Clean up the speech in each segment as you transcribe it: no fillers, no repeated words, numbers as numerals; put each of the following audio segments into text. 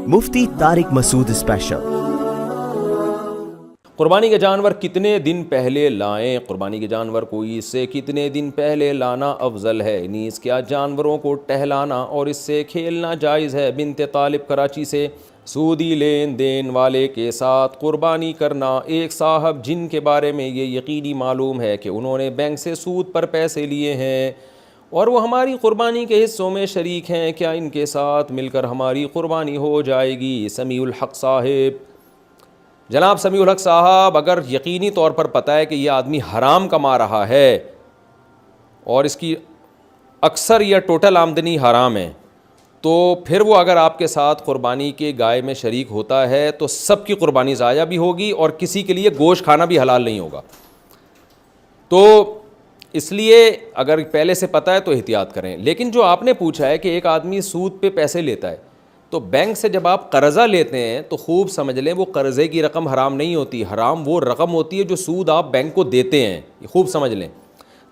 مفتی طارق مسعود special. قربانی کے جانور کتنے دن پہلے لائیں؟ قربانی کے جانور کو عید سے کتنے دن پہلے لانا افضل ہے؟ نیز کیا جانوروں کو ٹہلانا اور اس سے کھیلنا جائز ہے؟ بنت طالب کراچی سے۔ سودی لین دین والے کے ساتھ قربانی کرنا۔ ایک صاحب جن کے بارے میں یہ یقینی معلوم ہے کہ انہوں نے بینک سے سود پر پیسے لیے ہیں اور وہ ہماری قربانی کے حصوں میں شریک ہیں، کیا ان کے ساتھ مل کر ہماری قربانی ہو جائے گی؟ سمیع الحق صاحب۔ جناب سمیع الحق صاحب، اگر یقینی طور پر پتہ ہے کہ یہ آدمی حرام کما رہا ہے اور اس کی اکثر یا ٹوٹل آمدنی حرام ہے، تو پھر وہ اگر آپ کے ساتھ قربانی کے گائے میں شریک ہوتا ہے تو سب کی قربانی ضائع بھی ہوگی اور کسی کے لیے گوشت کھانا بھی حلال نہیں ہوگا۔ تو اس لیے اگر پہلے سے پتہ ہے تو احتیاط کریں۔ لیکن جو آپ نے پوچھا ہے کہ ایک آدمی سود پہ پیسے لیتا ہے، تو بینک سے جب آپ قرضہ لیتے ہیں تو خوب سمجھ لیں وہ قرضے کی رقم حرام نہیں ہوتی، حرام وہ رقم ہوتی ہے جو سود آپ بینک کو دیتے ہیں، یہ خوب سمجھ لیں۔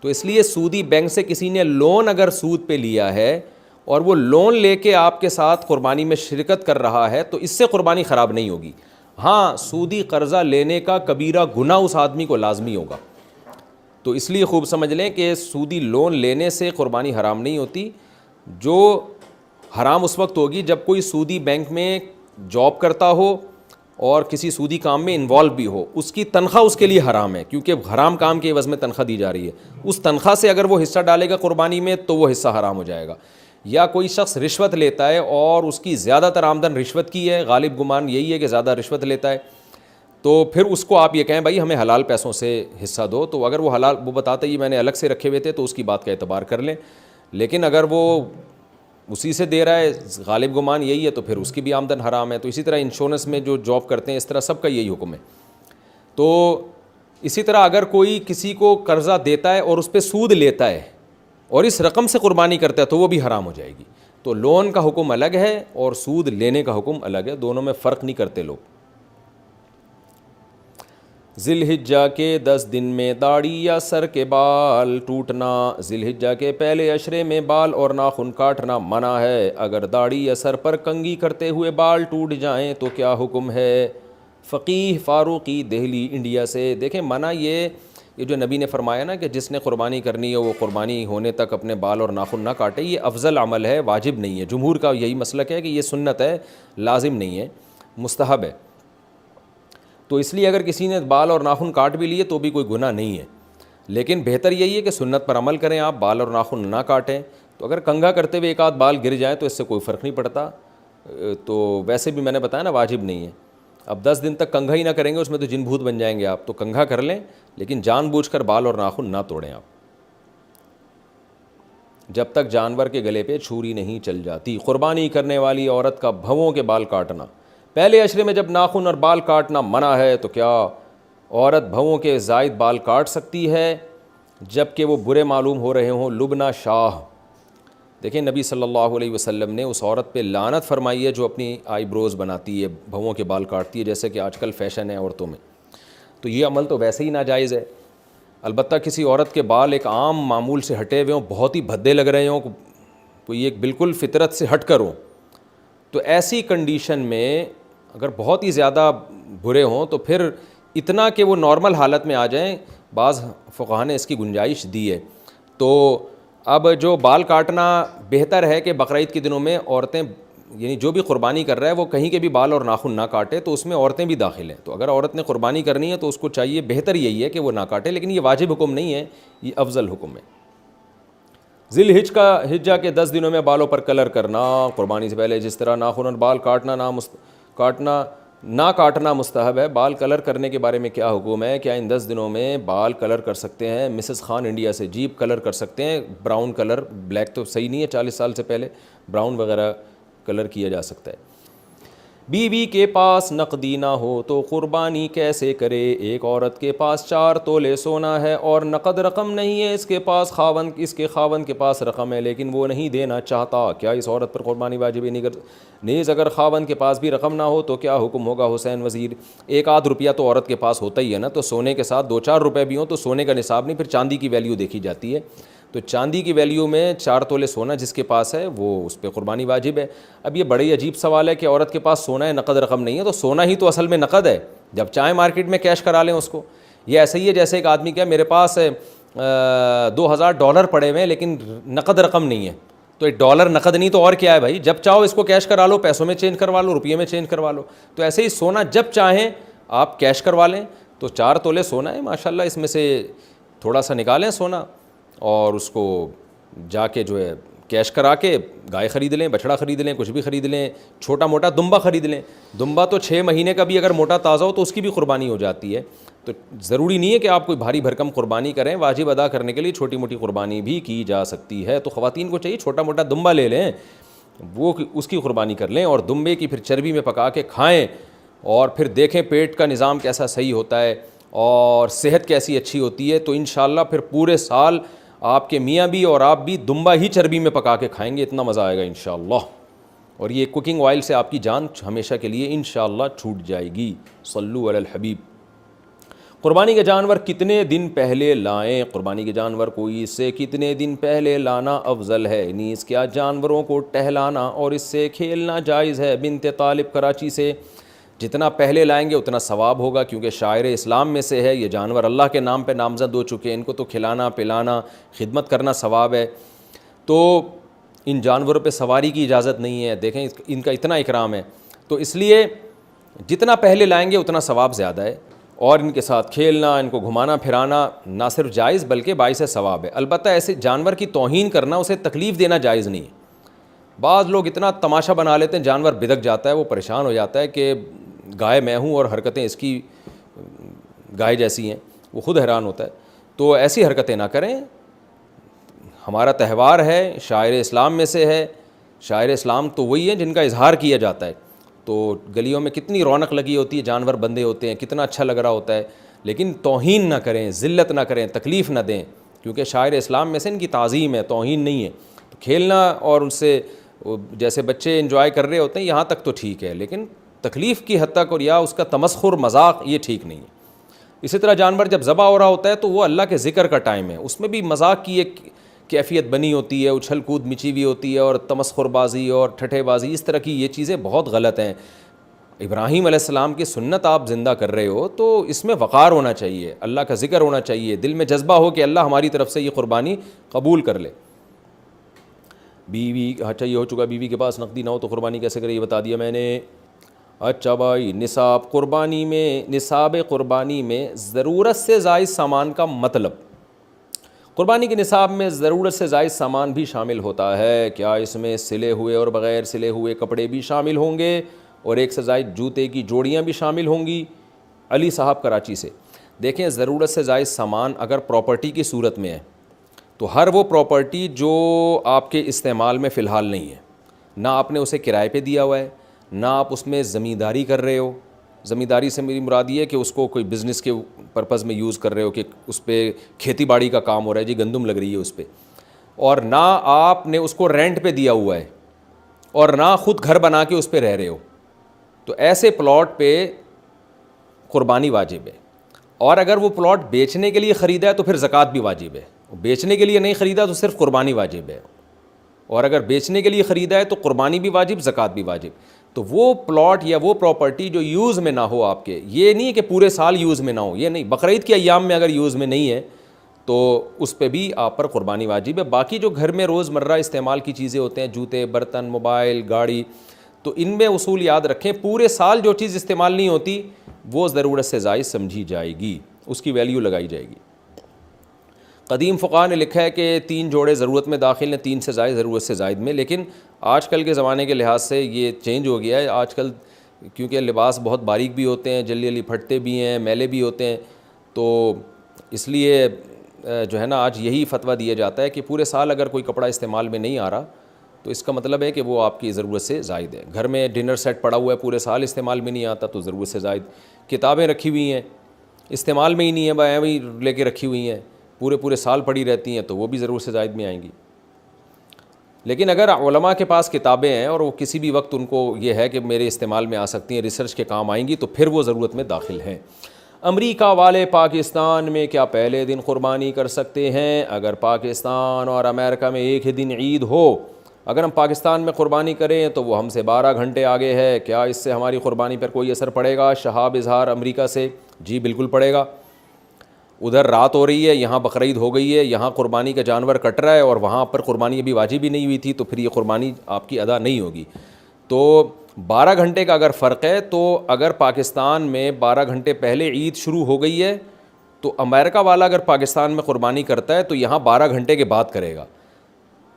تو اس لیے سودی بینک سے کسی نے لون اگر سود پہ لیا ہے اور وہ لون لے کے آپ کے ساتھ قربانی میں شرکت کر رہا ہے تو اس سے قربانی خراب نہیں ہوگی۔ ہاں، سودی قرضہ لینے کا کبیرہ گناہ اس آدمی کو لازمی ہوگا۔ تو اس لیے خوب سمجھ لیں کہ سودی لون لینے سے قربانی حرام نہیں ہوتی۔ جو حرام اس وقت ہوگی جب کوئی سودی بینک میں جاب کرتا ہو اور کسی سودی کام میں انوالو بھی ہو، اس کی تنخواہ اس کے لیے حرام ہے، کیونکہ حرام کام کے عوض میں تنخواہ دی جا رہی ہے۔ اس تنخواہ سے اگر وہ حصہ ڈالے گا قربانی میں تو وہ حصہ حرام ہو جائے گا۔ یا کوئی شخص رشوت لیتا ہے اور اس کی زیادہ تر آمدن رشوت کی ہے، غالب گمان یہی ہے کہ زیادہ رشوت لیتا ہے، تو پھر اس کو آپ یہ کہیں بھائی ہمیں حلال پیسوں سے حصہ دو، تو اگر وہ حلال وہ بتاتا ہے یہ میں نے الگ سے رکھے ہوئے تھے تو اس کی بات کا اعتبار کر لیں۔ لیکن اگر وہ اسی سے دے رہا ہے، غالب گمان یہی ہے، تو پھر اس کی بھی آمدن حرام ہے۔ تو اسی طرح انشورنس میں جو جاب کرتے ہیں اس طرح سب کا یہی حکم ہے۔ تو اسی طرح اگر کوئی کسی کو قرضہ دیتا ہے اور اس پہ سود لیتا ہے اور اس رقم سے قربانی کرتا ہے تو وہ بھی حرام ہو جائے گی۔ تو لون کا حکم الگ ہے اور سود لینے کا حکم الگ ہے، دونوں میں فرق نہیں کرتے لوگ۔ ذی الحجہ کے 10 دن میں داڑھی یا سر کے بال ٹوٹنا۔ ذی الحجہ کے پہلے عشرے میں بال اور ناخن کاٹنا منع ہے۔ اگر داڑھی یا سر پر کنگھی کرتے ہوئے بال ٹوٹ جائیں تو کیا حکم ہے؟ فقیہ فاروقی، دہلی، انڈیا سے۔ دیکھیں منع یہ جو نبی نے فرمایا نا کہ جس نے قربانی کرنی ہے وہ قربانی ہونے تک اپنے بال اور ناخن نہ کاٹے، یہ افضل عمل ہے، واجب نہیں ہے۔ جمہور کا یہی مسلک ہے کہ یہ سنت ہے، لازم نہیں ہے، مستحب ہے۔ تو اس لیے اگر کسی نے بال اور ناخن کاٹ بھی لیے تو بھی کوئی گناہ نہیں ہے، لیکن بہتر یہی ہے کہ سنت پر عمل کریں، آپ بال اور ناخن نہ کاٹیں۔ تو اگر کنگھا کرتے ہوئے ایک آدھ بال گر جائیں تو اس سے کوئی فرق نہیں پڑتا۔ تو ویسے بھی میں نے بتایا نا واجب نہیں ہے۔ اب 10 دن تک کنگھا ہی نہ کریں گے اس میں تو جن بھوت بن جائیں گے آپ، تو کنگھا کر لیں لیکن جان بوجھ کر بال اور ناخن نہ توڑیں آپ، جب تک جانور کے گلے پہ چھری نہیں چل جاتی۔ قربانی کرنے والی عورت کا بھووں کے بال کاٹنا۔ پہلے عشرے میں جب ناخن اور بال کاٹنا منع ہے تو کیا عورت بھووں کے زائد بال کاٹ سکتی ہے جب کہ وہ برے معلوم ہو رہے ہوں؟ لبنہ شاہ۔ دیکھیں نبی صلی اللہ علیہ وسلم نے اس عورت پہ لعنت فرمائی ہے جو اپنی آئی بروز بناتی ہے، بھووں کے بال کاٹتی ہے، جیسے کہ آج کل فیشن ہے عورتوں میں۔ تو یہ عمل تو ویسے ہی ناجائز ہے۔ البتہ کسی عورت کے بال ایک عام معمول سے ہٹے ہوئے ہوں، بہت ہی بھدے لگ رہے ہوں، کوئی ایک بالکل فطرت سے ہٹ کر ہوں، تو ایسی کنڈیشن میں اگر بہت ہی زیادہ برے ہوں تو پھر اتنا کہ وہ نارمل حالت میں آ جائیں، بعض فقہا نے اس کی گنجائش دی ہے۔ تو اب جو بال کاٹنا بہتر ہے کہ بقرعید کے دنوں میں عورتیں، یعنی جو بھی قربانی کر رہا ہے وہ کہیں کے بھی بال اور ناخن نہ کاٹے، تو اس میں عورتیں بھی داخل ہیں۔ تو اگر عورت نے قربانی کرنی ہے تو اس کو چاہیے، بہتر یہی ہے کہ وہ نہ کاٹے، لیکن یہ واجب حکم نہیں ہے، یہ افضل حکم ہے۔ ذی الحجہ کے 10 دنوں میں بالوں پر کلر کرنا۔ قربانی سے پہلے جس طرح ناخن اور بال نہ کاٹنا مستحب ہے، بال کلر کرنے کے بارے میں کیا حکم ہے؟ کیا ان 10 دنوں میں بال کلر کر سکتے ہیں؟ مسز خان انڈیا سے۔ جیپ کلر کر سکتے ہیں، براؤن کلر، بلیک تو صحیح نہیں ہے، 40 سال سے پہلے براؤن وغیرہ کلر کیا جا سکتا ہے۔ بیوی کے پاس نقدی نہ ہو تو قربانی کیسے کرے؟ ایک عورت کے پاس 4 تولے سونا ہے اور نقد رقم نہیں ہے، اس کے خاوند کے پاس رقم ہے لیکن وہ نہیں دینا چاہتا، کیا اس عورت پر قربانی واجب نہیں کر؟ نیز اگر خاوند کے پاس بھی رقم نہ ہو تو کیا حکم ہوگا؟ حسین وزیر۔ 1 آدھ روپیہ تو عورت کے پاس ہوتا ہی ہے نا، تو سونے کے ساتھ 2-4 روپے بھی ہوں تو سونے کا نصاب نہیں، پھر چاندی کی ویلیو دیکھی جاتی ہے۔ تو چاندی کی ویلیو میں 4 تولے سونا جس کے پاس ہے وہ اس پہ قربانی واجب ہے۔ اب یہ بڑی عجیب سوال ہے کہ عورت کے پاس سونا ہے، نقد رقم نہیں ہے، تو سونا ہی تو اصل میں نقد ہے، جب چاہیں مارکیٹ میں کیش کرا لیں اس کو۔ یہ ایسا ہی ہے جیسے ایک آدمی کہا میرے پاس $2000 پڑے ہوئے ہیں لیکن نقد رقم نہیں ہے، تو ایک ڈالر نقد نہیں تو اور کیا ہے بھائی، جب چاہو اس کو کیش کرا لو، پیسوں میں چینج کروا لو، روپیے میں چینج کروا لو۔ تو ایسے ہی سونا جب چاہیں آپ کیش کروا لیں۔ تو 4 تولے سونا ہے ماشاءاللہ، اس میں سے تھوڑا سا نکالیں سونا اور اس کو جا کے جو ہے کیش کرا کے گائے خرید لیں، بچڑا خرید لیں، کچھ بھی خرید لیں، چھوٹا موٹا دمبا خرید لیں۔ دمبا تو 6 مہینے کا بھی اگر موٹا تازہ ہو تو اس کی بھی قربانی ہو جاتی ہے۔ تو ضروری نہیں ہے کہ آپ کوئی بھاری بھرکم قربانی کریں، واجب ادا کرنے کے لیے چھوٹی موٹی قربانی بھی کی جا سکتی ہے۔ تو خواتین کو چاہیے چھوٹا موٹا دمبا لے لیں، وہ اس کی قربانی کر لیں، اور دمبے کی پھر چربی میں پکا کے کھائیں، اور پھر دیکھیں پیٹ کا نظام کیسا صحیح ہوتا ہے اور صحت کیسی اچھی ہوتی ہے۔ تو انشاءاللہ پھر پورے سال آپ کے میاں بھی اور آپ بھی دمبا ہی چربی میں پکا کے کھائیں گے، اتنا مزہ آئے گا انشاءاللہ۔ اور یہ کوکنگ آئل سے آپ کی جان ہمیشہ کے لیے انشاءاللہ چھوٹ جائے گی۔ صلو علی الحبیب۔ قربانی کے جانور کتنے دن پہلے لائیں؟ قربانی کے جانور کو عید سے کتنے دن پہلے لانا افضل ہے؟ نیز کیا جانوروں کو ٹہلانا اور اس سے کھیلنا جائز ہے؟ بنت طالب کراچی سے۔ جتنا پہلے لائیں گے اتنا ثواب ہوگا، کیونکہ شاعر اسلام میں سے ہے، یہ جانور اللہ کے نام پہ نامزد ہو چکے ہیں، ان کو تو کھلانا پلانا خدمت کرنا ثواب ہے۔ تو ان جانوروں پہ سواری کی اجازت نہیں ہے، دیکھیں ان کا اتنا اکرام ہے، تو اس لیے جتنا پہلے لائیں گے اتنا ثواب زیادہ ہے، اور ان کے ساتھ کھیلنا، ان کو گھمانا پھرانا نہ صرف جائز بلکہ باعث ثواب ہے۔ البتہ ایسے جانور کی توہین کرنا، اسے تکلیف دینا جائز نہیں ہے۔ بعض لوگ اتنا تماشا بنا لیتے ہیں، جانور بدک جاتا ہے، وہ پریشان ہو جاتا ہے کہ گائے میں ہوں اور حرکتیں اس کی گائے جیسی ہیں، وہ خود حیران ہوتا ہے۔ تو ایسی حرکتیں نہ کریں، ہمارا تہوار ہے، شاعر اسلام میں سے ہے، شاعر اسلام تو وہی ہیں جن کا اظہار کیا جاتا ہے۔ تو گلیوں میں کتنی رونق لگی ہوتی ہے، جانور بندے ہوتے ہیں، کتنا اچھا لگ رہا ہوتا ہے، لیکن توہین نہ کریں، ذلت نہ کریں، تکلیف نہ دیں، کیونکہ شاعر اسلام میں سے ان کی تعظیم ہے، توہین نہیں ہے۔ تو کھیلنا اور ان سے جیسے بچے انجوائے کر رہے ہوتے ہیں یہاں تک تو ٹھیک ہے، لیکن تکلیف کی حد تک اور یا اس کا تمسخر مذاق یہ ٹھیک نہیں ہے۔ اسی طرح جانور جب ذبح ہو رہا ہوتا ہے تو وہ اللہ کے ذکر کا ٹائم ہے، اس میں بھی مذاق کی ایک کیفیت بنی ہوتی ہے، اچھل کود مچی ہوئی ہوتی ہے، اور تمسخر بازی اور ٹھٹھے بازی، اس طرح کی یہ چیزیں بہت غلط ہیں۔ ابراہیم علیہ السلام کی سنت آپ زندہ کر رہے ہو تو اس میں وقار ہونا چاہیے، اللہ کا ذکر ہونا چاہیے، دل میں جذبہ ہو کہ اللہ ہماری طرف سے یہ قربانی قبول کر لے۔ بیوی اچھا یہ ہو چکا، بیوی کے پاس نقدی نہ ہو تو قربانی کیسے کرے، یہ بتا دیا میں نے۔ اچھا بھائی، نصاب قربانی میں ضرورت سے زائد سامان کا مطلب، قربانی کے نصاب میں ضرورت سے زائد سامان بھی شامل ہوتا ہے کیا؟ اس میں سلے ہوئے اور بغیر سلے ہوئے کپڑے بھی شامل ہوں گے، اور ایک سے زائد جوتے کی جوڑیاں بھی شامل ہوں گی؟ علی صاحب کراچی سے۔ دیکھیں، ضرورت سے زائد سامان اگر پراپرٹی کی صورت میں ہے تو ہر وہ پراپرٹی جو آپ کے استعمال میں فی الحال نہیں ہے، نہ آپ نے اسے کرائے پہ دیا ہوا ہے، نہ آپ اس میں زمینداری کر رہے ہو، زمینداری سے میری مراد یہ ہے کہ اس کو کوئی بزنس کے پرپز میں یوز کر رہے ہو کہ اس پہ کھیتی باڑی کا کام ہو رہا ہے، جی گندم لگ رہی ہے اس پہ، اور نہ آپ نے اس کو رینٹ پہ دیا ہوا ہے، اور نہ خود گھر بنا کے اس پہ رہ رہے ہو، تو ایسے پلاٹ پہ قربانی واجب ہے۔ اور اگر وہ پلاٹ بیچنے کے لیے خریدا ہے تو پھر زکوٰۃ بھی واجب ہے، بیچنے کے لیے نہیں خریدا تو صرف قربانی واجب ہے، اور اگر بیچنے کے لیے خریدا ہے تو قربانی بھی واجب، زکوٰۃ بھی واجب۔ تو وہ پلاٹ یا وہ پراپرٹی جو یوز میں نہ ہو آپ کے، یہ نہیں کہ پورے سال یوز میں نہ ہو، یہ نہیں، بقرعید کے ایام میں اگر یوز میں نہیں ہے تو اس پہ بھی آپ پر قربانی واجب ہے۔ باقی جو گھر میں روز مرہ استعمال کی چیزیں ہوتے ہیں، جوتے، برتن، موبائل، گاڑی، تو ان میں اصول یاد رکھیں، پورے سال جو چیز استعمال نہیں ہوتی وہ ضرورت سے زائد سمجھی جائے گی، اس کی ویلیو لگائی جائے گی۔ قدیم فقہاء نے لکھا ہے کہ 3 جوڑے ضرورت میں داخل ہیں، 3 سے زائد ضرورت سے زائد میں، لیکن آج کل کے زمانے کے لحاظ سے یہ چینج ہو گیا ہے۔ آج کل کیونکہ لباس بہت باریک بھی ہوتے ہیں، جلدی جلدی پھٹتے بھی ہیں، میلے بھی ہوتے ہیں، تو اس لیے جو ہے نا آج یہی فتویٰ دیا جاتا ہے کہ پورے سال اگر کوئی کپڑا استعمال میں نہیں آ رہا تو اس کا مطلب ہے کہ وہ آپ کی ضرورت سے زائد ہے۔ گھر میں ڈنر سیٹ پڑا ہوا ہے، پورے سال استعمال میں نہیں آتا تو ضرورت سے زائد۔ کتابیں رکھی ہوئی ہیں، استعمال میں ہی نہیں ہے، وہی لے کے رکھی ہوئی ہیں، پورے سال پڑھی رہتی ہیں، تو وہ بھی ضرورت سے زائد میں آئیں گی۔ لیکن اگر علماء کے پاس کتابیں ہیں اور وہ کسی بھی وقت ان کو یہ ہے کہ میرے استعمال میں آ سکتی ہیں، ریسرچ کے کام آئیں گی، تو پھر وہ ضرورت میں داخل ہیں۔ امریکہ والے پاکستان میں کیا پہلے دن قربانی کر سکتے ہیں؟ اگر پاکستان اور امریکہ میں ایک ہی دن عید ہو، اگر ہم پاکستان میں قربانی کریں تو وہ ہم سے 12 گھنٹے آگے ہے، کیا اس سے ہماری قربانی پر کوئی اثر پڑے گا؟ شہاب اظہار امریکہ سے: جی بالکل پڑے گا. ادھر رات ہو رہی ہے، یہاں بقرعید ہو گئی ہے، یہاں قربانی کا جانور کٹ رہا ہے اور وہاں پر قربانی ابھی واجب ہی نہیں ہوئی تھی، تو پھر یہ قربانی آپ کی ادا نہیں ہوگی. تو 12 گھنٹے کا اگر فرق ہے تو اگر پاکستان میں 12 گھنٹے پہلے عید شروع ہو گئی ہے تو امریکہ والا اگر پاکستان میں قربانی کرتا ہے تو یہاں 12 گھنٹے کے بعد کرے گا،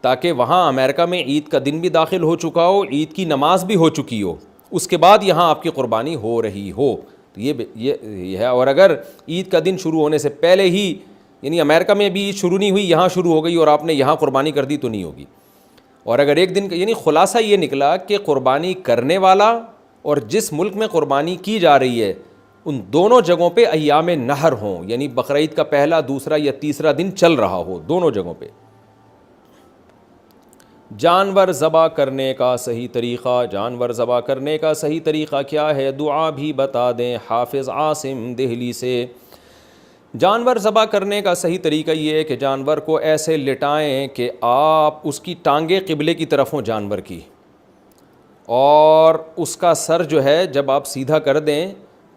تاکہ وہاں امریکہ میں عید کا دن بھی داخل ہو چکا ہو، عید کی نماز بھی ہو چکی ہو، اس کے بعد یہاں آپ کی قربانی ہو رہی ہو. تو یہ ہے. اور اگر عید کا دن شروع ہونے سے پہلے ہی، یعنی امریکہ میں بھی عید شروع نہیں ہوئی، یہاں شروع ہو گئی اور آپ نے یہاں قربانی کر دی تو نہیں ہوگی. اور اگر ایک دن، یعنی خلاصہ یہ نکلا کہ قربانی کرنے والا اور جس ملک میں قربانی کی جا رہی ہے ان دونوں جگہوں پہ ایام نحر ہوں، یعنی بقرعید کا پہلا، دوسرا یا تیسرا دن چل رہا ہو دونوں جگہوں پہ. جانور ذبح کرنے کا صحیح طریقہ، جانور ذبح کرنے کا صحیح طریقہ کیا ہے؟ دعا بھی بتا دیں. حافظ عاصم دہلی سے. جانور ذبح کرنے کا صحیح طریقہ یہ ہے کہ جانور کو ایسے لٹائیں کہ آپ اس کی ٹانگیں قبلے کی طرف ہوں جانور کی، اور اس کا سر جو ہے جب آپ سیدھا کر دیں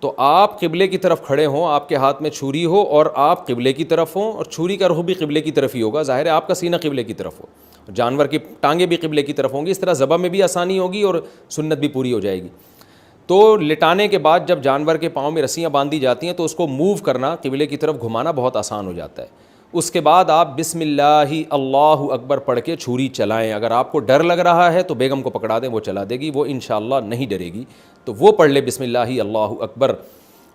تو آپ قبلے کی طرف کھڑے ہوں، آپ کے ہاتھ میں چھری ہو اور آپ قبلے کی طرف ہوں، اور چھری کا رخ بھی قبلے کی طرف ہی ہوگا، ظاہر ہے آپ کا سینہ قبلے کی طرف ہو، جانور کی ٹانگیں بھی قبلے کی طرف ہوں گی. اس طرح ذبح میں بھی آسانی ہوگی اور سنت بھی پوری ہو جائے گی. تو لٹانے کے بعد جب جانور کے پاؤں میں رسیاں باندھی جاتی ہیں تو اس کو موو کرنا، قبلے کی طرف گھمانا بہت آسان ہو جاتا ہے. اس کے بعد آپ بسم اللہ اللہ اکبر پڑھ کے چھری چلائیں. اگر آپ کو ڈر لگ رہا ہے تو بیگم کو پکڑا دیں، وہ چلا دے گی، وہ انشاءاللہ نہیں ڈرے گی، تو وہ پڑھ لے بسم اللہ اللہ اکبر.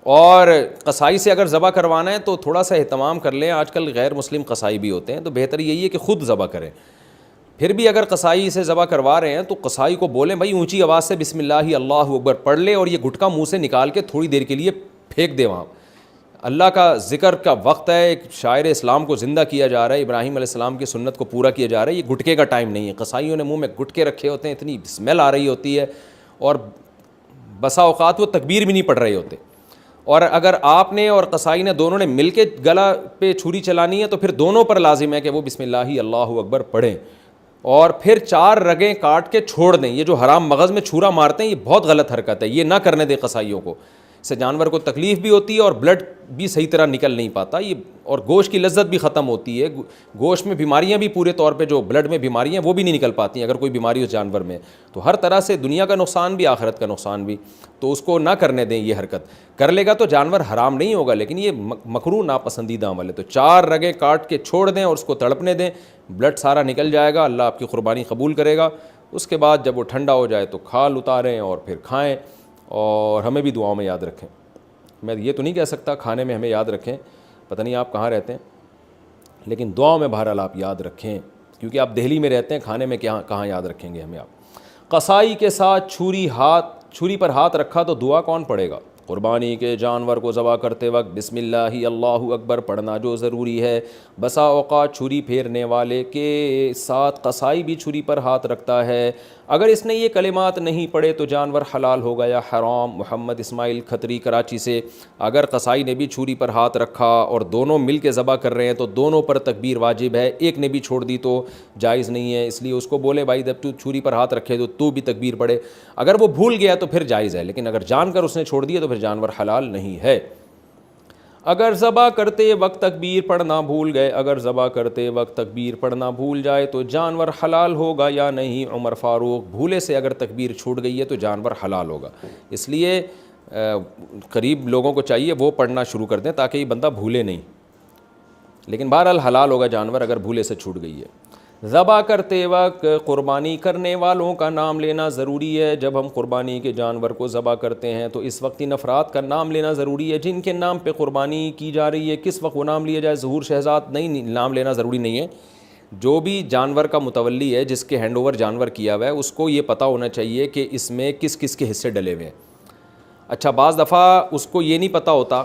اور قصائی سے اگر ذبح کروانا ہے تو تھوڑا سا اہتمام کر لیں، آج کل غیر مسلم قصائی بھی ہوتے ہیں، تو بہتر یہی ہے کہ خود ذبح کریں. پھر بھی اگر قصائی سے ذبح کروا رہے ہیں تو قصائی کو بولیں بھائی اونچی آواز سے بسم اللہ اللہ اکبر پڑھ لے، اور یہ گٹکا منہ سے نکال کے تھوڑی دیر کے لیے پھینک دے. وہاں اللہ کا ذکر کا وقت ہے، ایک شاعر اسلام کو زندہ کیا جا رہا ہے، ابراہیم علیہ السلام کی سنت کو پورا کیا جا رہا ہے. یہ گٹکے کا ٹائم نہیں ہے. قصائیوں نے منہ میں گٹکے رکھے ہوتے ہیں، اتنی اسمیل آ رہی ہوتی ہے، اور بسا اوقات وہ تکبیر بھی نہیں پڑھ رہے ہوتے. اور اگر آپ نے اور قصائی نے دونوں نے مل کے گلا پہ چھری چلانی ہے تو پھر دونوں پر لازم ہے کہ وہ بسم اللہ اللہ اکبر پڑھیں، اور پھر 4 رگیں کاٹ کے چھوڑ دیں. یہ جو حرام مغز میں چھرا مارتے ہیں یہ بہت غلط حرکت ہے، یہ نہ کرنے دیں قصائیوں کو. اس سے جانور کو تکلیف بھی ہوتی ہے اور بلڈ بھی صحیح طرح نکل نہیں پاتا، یہ اور گوشت کی لذت بھی ختم ہوتی ہے. گوشت میں بیماریاں بھی پورے طور پہ، جو بلڈ میں بیماریاں وہ بھی نہیں نکل پاتی ہیں اگر کوئی بیماری اس جانور میں. تو ہر طرح سے دنیا کا نقصان بھی، آخرت کا نقصان بھی، تو اس کو نہ کرنے دیں. یہ حرکت کر لے گا تو جانور حرام نہیں ہوگا، لیکن یہ مکروہ ناپسندیدہ عمل ہے. تو 4 رگیں کاٹ کے چھوڑ دیں اور اس کو تڑپنے دیں، بلڈ سارا نکل جائے گا، اللہ آپ کی قربانی قبول کرے گا. اس کے بعد جب وہ ٹھنڈا ہو جائے تو کھال اتاریں اور پھر کھائیں. اور ہمیں بھی دعاؤں میں یاد رکھیں. میں یہ تو نہیں کہہ سکتا کھانے میں ہمیں یاد رکھیں، پتہ نہیں آپ کہاں رہتے ہیں، لیکن دعاؤں میں بہرحال آپ یاد رکھیں، کیونکہ آپ دہلی میں رہتے ہیں، کھانے میں کہاں یاد رکھیں گے ہمیں آپ. قصائی کے ساتھ چھری پر ہاتھ رکھا تو دعا کون پڑھے گا؟ قربانی کے جانور کو ذبح کرتے وقت بسم اللہ اللہ اکبر پڑھنا جو ضروری ہے. بسا اوقات چھری پھیرنے والے کے ساتھ قصائی بھی چھری پر ہاتھ رکھتا ہے، اگر اس نے یہ کلمات نہیں پڑھے تو جانور حلال ہو گیا حرام. محمد اسماعیل کھتری کراچی سے. اگر قصائی نے بھی چھری پر ہاتھ رکھا اور دونوں مل کے ذبح کر رہے ہیں تو دونوں پر تکبیر واجب ہے، ایک نے بھی چھوڑ دی تو جائز نہیں ہے. اس لیے اس کو بولے بھائی جب تو چھری پر ہاتھ رکھے تو بھی تکبیر پڑھے. اگر وہ بھول گیا تو پھر جائز ہے، لیکن اگر جان کر اس نے چھوڑ دیا تو پھر جانور حلال نہیں ہے. اگر ذبح کرتے وقت تکبیر پڑھنا بھول گئے، اگر ذبح کرتے وقت تکبیر پڑھنا بھول جائے تو جانور حلال ہوگا یا نہیں؟ عمر فاروق. بھولے سے اگر تکبیر چھوٹ گئی ہے تو جانور حلال ہوگا. اس لیے قریب لوگوں کو چاہیے وہ پڑھنا شروع کر دیں تاکہ یہ بندہ بھولے نہیں، لیکن بہرحال حلال ہوگا جانور اگر بھولے سے چھوٹ گئی ہے. ذبح کرتے وقت قربانی کرنے والوں کا نام لینا ضروری ہے. جب ہم قربانی کے جانور کو ذبح کرتے ہیں تو اس وقت ان افراد کا نام لینا ضروری ہے جن کے نام پہ قربانی کی جا رہی ہے. کس وقت وہ نام لیا جائے؟ ظہور شہزاد نہیں، نام لینا ضروری نہیں ہے. جو بھی جانور کا متولی ہے، جس کے ہینڈ اوور جانور کیا ہوا ہے، اس کو یہ پتہ ہونا چاہیے کہ اس میں کس کس کے حصے ڈلے ہوئے ہیں. اچھا بعض دفعہ اس کو یہ نہیں پتہ ہوتا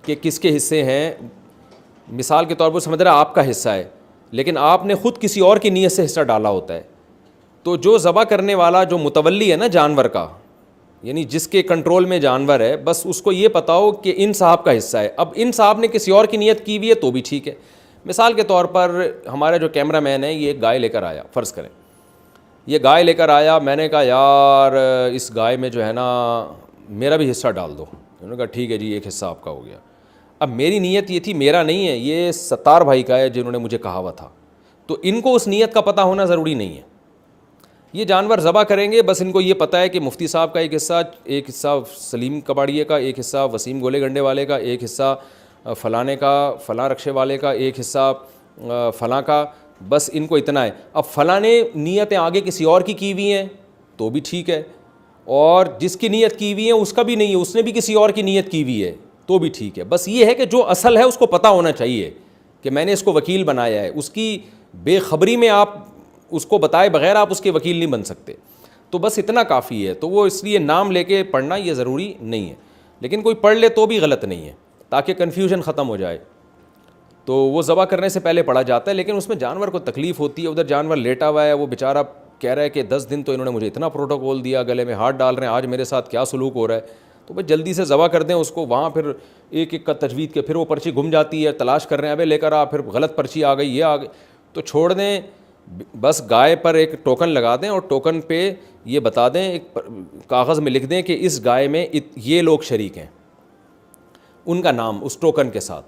کہ کس کے حصے ہیں. مثال کے طور پر سمجھ رہا آپ کا حصہ ہے، لیکن آپ نے خود کسی اور کی نیت سے حصہ ڈالا ہوتا ہے. تو جو ذبح کرنے والا جو متولی ہے نا جانور کا، یعنی جس کے کنٹرول میں جانور ہے بس اس کو یہ پتا ہو کہ ان صاحب کا حصہ ہے. اب ان صاحب نے کسی اور کی نیت کی ہوئی ہے تو بھی ٹھیک ہے. مثال کے طور پر ہمارا جو کیمرہ مین ہے یہ ایک گائے لے کر آیا, فرض کریں یہ گائے لے کر آیا, میں نے کہا یار اس گائے میں جو ہے نا میرا بھی حصہ ڈال دو. انہوں نے کہا ٹھیک ہے جی ایک حصہ آپ کا ہو گیا. اب میری نیت یہ تھی, میرا نہیں ہے, یہ ستار بھائی کا ہے جنہوں نے مجھے کہا ہوا تھا, تو ان کو اس نیت کا پتہ ہونا ضروری نہیں ہے. یہ جانور ذبح کریں گے بس ان کو یہ پتہ ہے کہ مفتی صاحب کا ایک حصہ سلیم کباڑیے کا, ایک حصہ وسیم گولے گنڈے والے کا, ایک حصہ فلانے کا, فلاں رکشے والے کا, ایک حصہ فلاں کا, بس ان کو اتنا ہے. اب فلاں نے نیتیں آگے کسی اور کی ہوئی ہیں تو بھی ٹھیک ہے, اور جس کی نیت کی ہوئی ہے اس کا بھی نہیں ہے, اس نے بھی کسی اور کی نیت کی ہوئی ہے تو بھی ٹھیک ہے. بس یہ ہے کہ جو اصل ہے اس کو پتہ ہونا چاہیے کہ میں نے اس کو وکیل بنایا ہے. اس کی بے خبری میں آپ اس کو بتائے بغیر آپ اس کے وکیل نہیں بن سکتے. تو بس اتنا کافی ہے. تو وہ اس لیے نام لے کے پڑھنا یہ ضروری نہیں ہے, لیکن کوئی پڑھ لے تو بھی غلط نہیں ہے تاکہ کنفیوژن ختم ہو جائے. تو وہ ذبح کرنے سے پہلے پڑھا جاتا ہے, لیکن اس میں جانور کو تکلیف ہوتی ہے. ادھر جانور لیٹا ہوا ہے, وہ بیچارہ کہہ رہا ہے کہ 10 دن تو انہوں نے مجھے اتنا پروٹوکول دیا, گلے میں ہاتھ ڈال رہے ہیں, آج میرے ساتھ کیا سلوک ہو رہا ہے. تو بھائی جلدی سے ذبح کر دیں اس کو. وہاں پھر ایک ایک کا تجوید کے پھر وہ پرچی گم جاتی ہے, تلاش کر رہے ہیں ابے لے کر آ, پھر غلط پرچی آ گئی, یہ آ گئی, تو چھوڑ دیں. بس گائے پر ایک ٹوکن لگا دیں اور ٹوکن پہ یہ بتا دیں, ایک کاغذ میں لکھ دیں کہ اس گائے میں یہ لوگ شریک ہیں, ان کا نام اس ٹوکن کے ساتھ.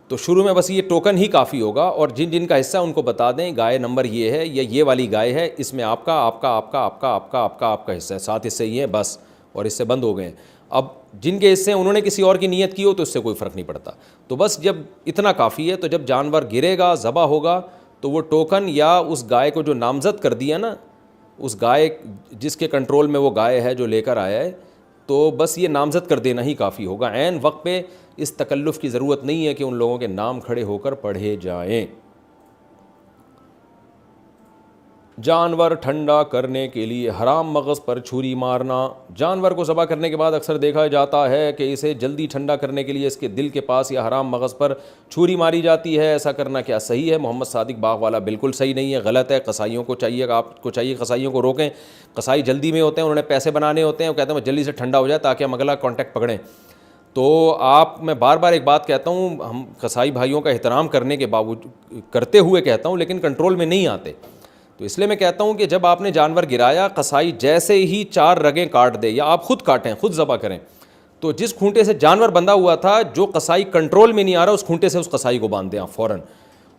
تو شروع میں بس یہ ٹوکن ہی کافی ہوگا, اور جن جن کا حصہ ان کو بتا دیں گائے نمبر یہ ہے یا یہ والی گائے ہے, اس میں آپ کا آپ کا آپ کا آپ کا آپ کا آپ کا آپ کا حصہ ہے, 7 حصے یہ ہیں بس, اور اس سے بند ہو گئے ہیں. اب جن کے حصے انہوں نے کسی اور کی نیت کی ہو تو اس سے کوئی فرق نہیں پڑتا. تو بس جب اتنا کافی ہے, تو جب جانور گرے گا ذبح ہوگا تو وہ ٹوکن یا اس گائے کو جو نامزد کر دیا نا, اس گائے جس کے کنٹرول میں وہ گائے ہے جو لے کر آیا ہے, تو بس یہ نامزد کر دینا ہی کافی ہوگا. عین وقت پہ اس تکلف کی ضرورت نہیں ہے کہ ان لوگوں کے نام کھڑے ہو کر پڑھے جائیں. جانور ٹھنڈا کرنے کے لیے حرام مغز پر چھری مارنا. جانور کو ذبح کرنے کے بعد اکثر دیکھا جاتا ہے کہ اسے جلدی ٹھنڈا کرنے کے لیے اس کے دل کے پاس یا حرام مغز پر چھری ماری جاتی ہے. ایسا کرنا کیا صحیح ہے؟ محمد صادق باغ والا بالکل صحیح نہیں ہے, غلط ہے. قصائیوں کو چاہیے, آپ کو چاہیے قصائیوں کو روکیں. قصائی جلدی میں ہوتے ہیں, انہوں نے پیسے بنانے ہوتے ہیں, وہ کہتے ہیں جلدی سے ٹھنڈا ہو جائے تاکہ ہم اگلا کانٹیکٹ پکڑیں. تو میں بار بار ایک بات کہتا ہوں, ہم قصائی بھائیوں کا احترام کرنے کے باوجود کرتے ہوئے کہتا ہوں, لیکن کنٹرول میں نہیں آتے. تو اس لیے میں کہتا ہوں کہ جب آپ نے جانور گرایا, قصائی جیسے ہی 4 رگیں کاٹ دے, یا آپ خود کاٹیں, خود ذبح کریں, تو جس کھونٹے سے جانور بندھا ہوا تھا, جو قصائی کنٹرول میں نہیں آ رہا, اس کھونٹے سے اس قصائی کو باندھ دیں آپ فوراً,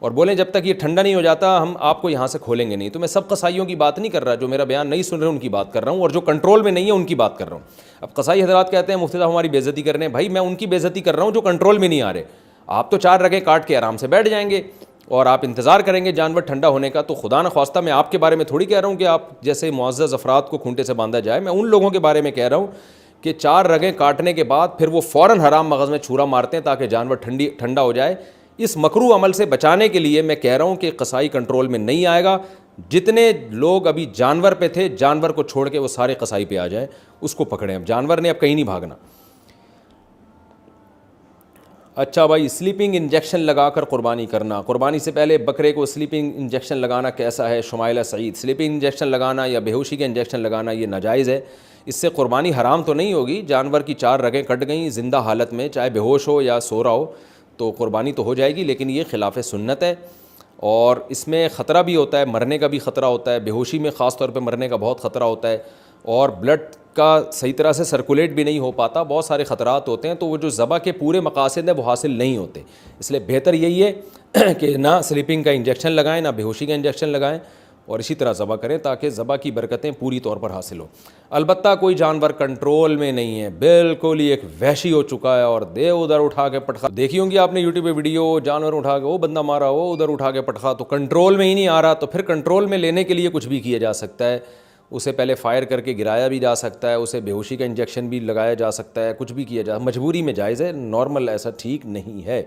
اور بولیں جب تک یہ ٹھنڈا نہیں ہو جاتا ہم آپ کو یہاں سے کھولیں گے نہیں. تو میں سب قصائیوں کی بات نہیں کر رہا, جو میرا بیان نہیں سن رہے ان کی بات کر رہا ہوں, اور جو کنٹرول میں نہیں ہے ان کی بات کر رہا ہوں. اب قصائی حضرات کہتے ہیں مفتی صاحب ہماری بے عزتی کر رہے ہیں. بھائی میں ان کی بے عزتی کر رہا ہوں جو کنٹرول میں نہیں آ رہے. آپ تو 4 رگیں کاٹ کے آرام سے بیٹھ جائیں گے اور آپ انتظار کریں گے جانور ٹھنڈا ہونے کا. تو خدا نخواستہ میں آپ کے بارے میں تھوڑی کہہ رہا ہوں کہ آپ جیسے معزز افراد کو کھونٹے سے باندھا جائے. میں ان لوگوں کے بارے میں کہہ رہا ہوں کہ 4 رگیں کاٹنے کے بعد پھر وہ فوراً حرام مغز میں چھورا مارتے ہیں تاکہ جانور ٹھنڈا ہو جائے. اس مکروہ عمل سے بچانے کے لیے میں کہہ رہا ہوں کہ قصائی کنٹرول میں نہیں آئے گا. جتنے لوگ ابھی جانور پہ تھے, جانور کو چھوڑ کے وہ سارے قصائی پہ آ جائیں, اس کو پکڑیں. اب جانور نے اب کہیں نہیں بھاگنا. اچھا بھائی, سلیپنگ انجیکشن لگا کر قربانی کرنا. قربانی سے پہلے بکرے کو سلیپنگ انجیکشن لگانا کیسا ہے؟ شمائلہ سعید. سلیپنگ انجیکشن لگانا یا بے ہوشی کا انجیکشن لگانا یہ ناجائز ہے. اس سے قربانی حرام تو نہیں ہوگی. جانور کی 4 رگیں کٹ گئیں زندہ حالت میں, چاہے بے ہوش ہو یا سو رہا ہو, تو قربانی تو ہو جائے گی, لیکن یہ خلاف سنت ہے. اور اس میں خطرہ بھی ہوتا ہے, مرنے کا بھی خطرہ ہوتا ہے. بے ہوشی میں خاص طور پہ مرنے کا بہت خطرہ ہوتا ہے, اور بلڈ کا صحیح طرح سے سرکولیٹ بھی نہیں ہو پاتا. بہت سارے خطرات ہوتے ہیں, تو وہ جو ذبح کے پورے مقاصد ہیں وہ حاصل نہیں ہوتے. اس لیے بہتر یہی ہے کہ نہ سلیپنگ کا انجیکشن لگائیں, نہ بے ہوشی کا انجیکشن لگائیں, اور اسی طرح ذبح کریں تاکہ ذبح کی برکتیں پوری طور پر حاصل ہوں. البتہ کوئی جانور کنٹرول میں نہیں ہے, بالکل ہی ایک وحشی ہو چکا ہے, اور دے ادھر اٹھا کے پٹخا دیکھی ہوں گی آپ نے یوٹیوب پہ ویڈیو, جانور اٹھا کے وہ بندہ مارا, وہ ادھر اٹھا کے پٹخا, تو کنٹرول میں ہی نہیں آ رہا. تو پھر کنٹرول میں لینے کے لیے کچھ بھی کیا جا سکتا ہے. اسے پہلے فائر کر کے گرایا بھی جا سکتا ہے, اسے بے ہوشی کا انجیکشن بھی لگایا جا سکتا ہے, کچھ بھی کیا جا, مجبوری میں جائز ہے, نارمل ایسا ٹھیک نہیں ہے.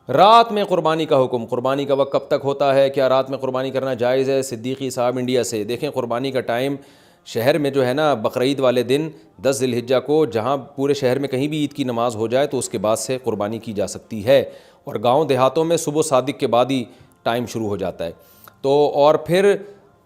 رات میں قربانی کا حکم. قربانی کا وقت کب تک ہوتا ہے؟ کیا رات میں قربانی کرنا جائز ہے؟ صدیقی صاحب انڈیا سے. دیکھیں قربانی کا ٹائم شہر میں جو ہے نا, بقرعید والے دن 10 ذی الحجہ کو, جہاں پورے شہر میں کہیں بھی عید کی نماز ہو جائے تو اس کے بعد سے قربانی کی جا سکتی ہے. اور گاؤں دیہاتوں میں صبح صادق کے بعد ہی ٹائم شروع ہو جاتا ہے. تو اور پھر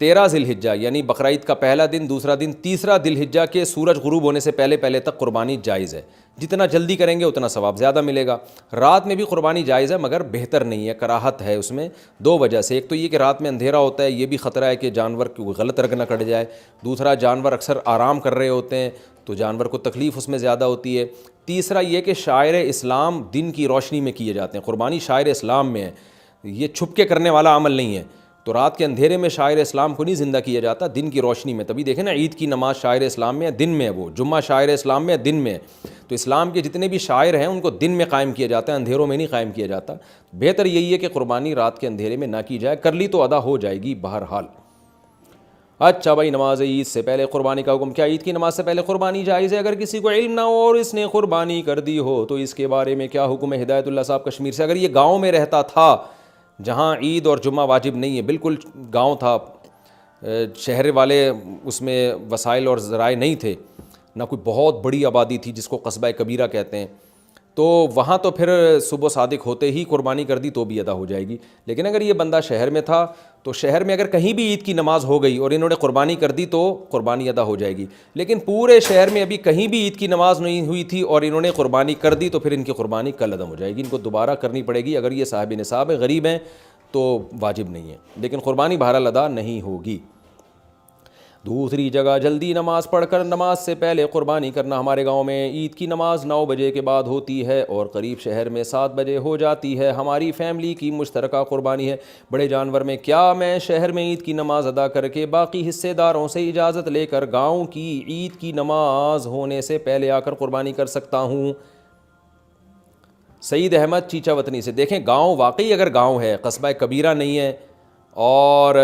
13 ذی الحجہ یعنی بقرعید کا پہلا دن، دوسرا دن، تیسرا ذی الحجہ کے سورج غروب ہونے سے پہلے پہلے تک قربانی جائز ہے. جتنا جلدی کریں گے اتنا ثواب زیادہ ملے گا. رات میں بھی قربانی جائز ہے مگر بہتر نہیں ہے، کراہت ہے اس میں 2 وجہ سے. ایک تو یہ کہ رات میں اندھیرا ہوتا ہے، یہ بھی خطرہ ہے کہ جانور کی غلط رگ نہ کٹ جائے. دوسرا جانور اکثر آرام کر رہے ہوتے ہیں تو جانور کو تکلیف اس میں زیادہ ہوتی ہے. تیسرا یہ کہ شاعر اسلام دن کی روشنی میں کیے جاتے ہیں. قربانی شاعر اسلام میں ہے، یہ چھپ کے کرنے والا عمل نہیں ہے. تو رات کے اندھیرے میں شاعر اسلام کو نہیں زندہ کیا جاتا، دن کی روشنی میں. تبھی دیکھیں نا عید کی نماز شاعر اسلام میں ہے، دن میں ہے. وہ جمعہ شاعر اسلام میں ہے، دن میں ہے. تو اسلام کے جتنے بھی شاعر ہیں ان کو دن میں قائم کیا جاتا ہے، اندھیروں میں نہیں قائم کیا جاتا. بہتر یہی ہے کہ قربانی رات کے اندھیرے میں نہ کی جائے، کر لی تو ادا ہو جائے گی بہرحال. اچھا بھائی، نماز عید سے پہلے قربانی کا حکم. کیا عید کی نماز سے پہلے قربانی جائز ہے؟ اگر کسی کو علم نہ ہو اور اس نے قربانی کر دی ہو تو اس کے بارے میں کیا حکم ہے؟ ہدایت اللہ صاحب کشمیر سے. اگر یہ گاؤں میں رہتا تھا جہاں عید اور جمعہ واجب نہیں ہے، بالکل گاؤں تھا، شہر والے اس میں وسائل اور ذرائع نہیں تھے، نہ کوئی بہت بڑی آبادی تھی جس کو قصبہ کبیرہ کہتے ہیں، تو وہاں تو پھر صبح صادق ہوتے ہی قربانی کر دی تو بھی ادا ہو جائے گی. لیکن اگر یہ بندہ شہر میں تھا تو شہر میں اگر کہیں بھی عید کی نماز ہو گئی اور انہوں نے قربانی کر دی تو قربانی ادا ہو جائے گی. لیکن پورے شہر میں ابھی کہیں بھی عید کی نماز نہیں ہوئی تھی اور انہوں نے قربانی کر دی تو پھر ان کی قربانی کل ادا ہو جائے گی. ان کو دوبارہ کرنی پڑے گی. اگر یہ صاحب نصاب ہے، غریب ہیں تو واجب نہیں ہے، لیکن قربانی بہرحال ادا نہیں ہوگی. دوسری جگہ جلدی نماز پڑھ کر نماز سے پہلے قربانی کرنا. ہمارے گاؤں میں عید کی نماز 9 بجے کے بعد ہوتی ہے اور قریب شہر میں 7 بجے ہو جاتی ہے. ہماری فیملی کی مشترکہ قربانی ہے. بڑے جانور میں کیا میں شہر میں عید کی نماز ادا کر کے باقی حصے داروں سے اجازت لے کر گاؤں کی عید کی نماز ہونے سے پہلے آ کر قربانی کر سکتا ہوں؟ سعید احمد چیچا وطنی سے. دیکھیں گاؤں واقعی اگر گاؤں ہے، قصبہ کبیرہ نہیں ہے اور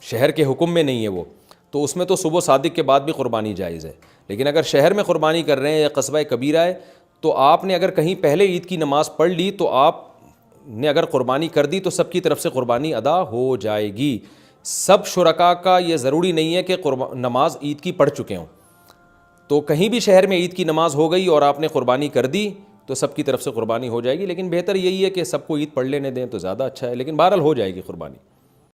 شہر کے حکم میں نہیں ہے وہ، تو اس میں تو صبح صادق کے بعد بھی قربانی جائز ہے. لیکن اگر شہر میں قربانی کر رہے ہیں یا قصبہ کبیرہ ہے تو آپ نے اگر کہیں پہلے عید کی نماز پڑھ لی تو آپ نے اگر قربانی کر دی تو سب کی طرف سے قربانی ادا ہو جائے گی. سب شرکا کا یہ ضروری نہیں ہے کہ نماز عید کی پڑھ چکے ہوں. تو کہیں بھی شہر میں عید کی نماز ہو گئی اور آپ نے قربانی کر دی تو سب کی طرف سے قربانی ہو جائے گی. لیکن بہتر یہی ہے کہ سب کو عید پڑھ لینے دیں تو زیادہ اچھا ہے. لیکن بہرحال ہو جائے گی قربانی.